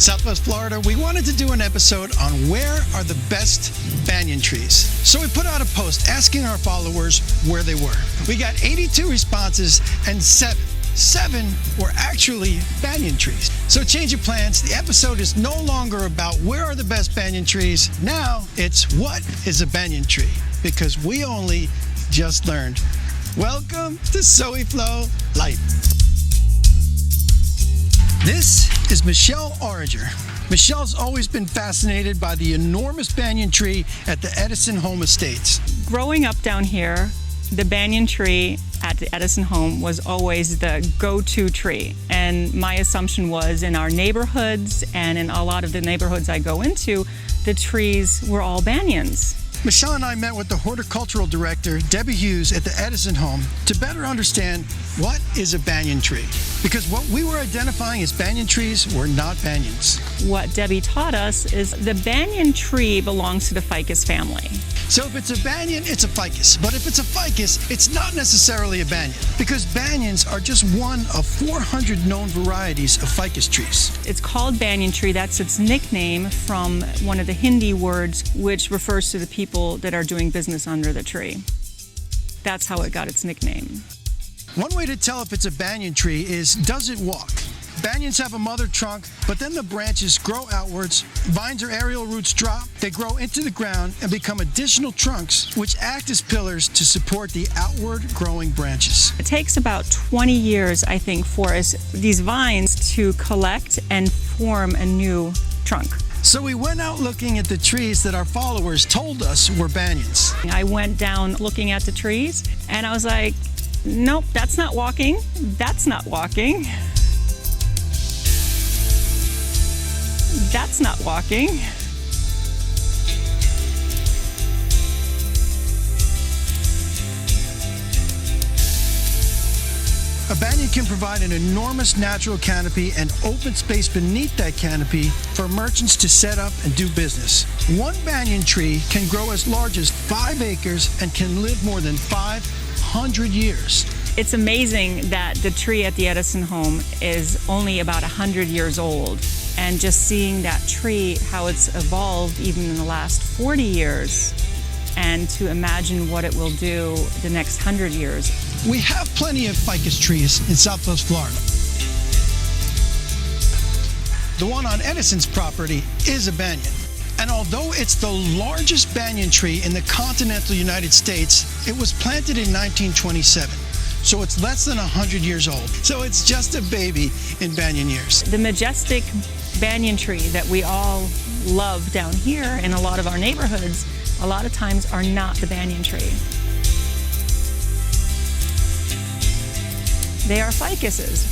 Southwest Florida, we wanted to do an episode on where are the best banyan trees. So we put out a post asking our followers where they were. We got 82 responses and seven were actually banyan trees. So change your plans. The episode is no longer about where are the best banyan trees. Now it's what is a banyan tree? Because we only just learned. Welcome to Zoe Flow Life. This is Michelle Origer. Michelle's always been fascinated by the enormous banyan tree at the Edison Home Estates. Growing up down here, the banyan tree at the Edison home was always the go-to tree. And my assumption was in our neighborhoods and in a lot of the neighborhoods I go into, the trees were all banyans. Michelle and I met with the horticultural director, Debbie Hughes, at the Edison home to better understand what is a banyan tree. Because what we were identifying as banyan trees were not banyans. What Debbie taught us is the banyan tree belongs to the ficus family. So if it's a banyan, it's a ficus. But if it's a ficus, it's not necessarily a banyan, because banyans are just one of 400 known varieties of ficus trees. It's called banyan tree. That's its nickname from one of the Hindi words, which refers to the people that are doing business under the tree. That's how it got its nickname. One way to tell if it's a banyan tree is, does it walk? Banyans have a mother trunk, but then the branches grow outwards, vines or aerial roots drop, they grow into the ground and become additional trunks, which act as pillars to support the outward growing branches. It takes about 20 years, I think, for these vines to collect and form a new trunk. So we went out looking at the trees that our followers told us were banyans. I went down looking at the trees and I was like, nope, that's not walking. That's not walking. That's not walking. A banyan can provide an enormous natural canopy and open space beneath that canopy for merchants to set up and do business. One banyan tree can grow as large as 5 acres and can live more than 500 years. It's amazing that the tree at the Edison home is only about 100 years old. And just seeing that tree, how it's evolved even in the last 40 years, and to imagine what it will do the next 100 years. We have plenty of ficus trees in Southwest Florida. The one on Edison's property is a banyan. And although it's the largest banyan tree in the continental United States, it was planted in 1927. So it's less than 100 years old. So it's just a baby in banyan years. The majestic banyan tree that we all love down here in a lot of our neighborhoods, a lot of times are not the banyan tree. They are ficuses.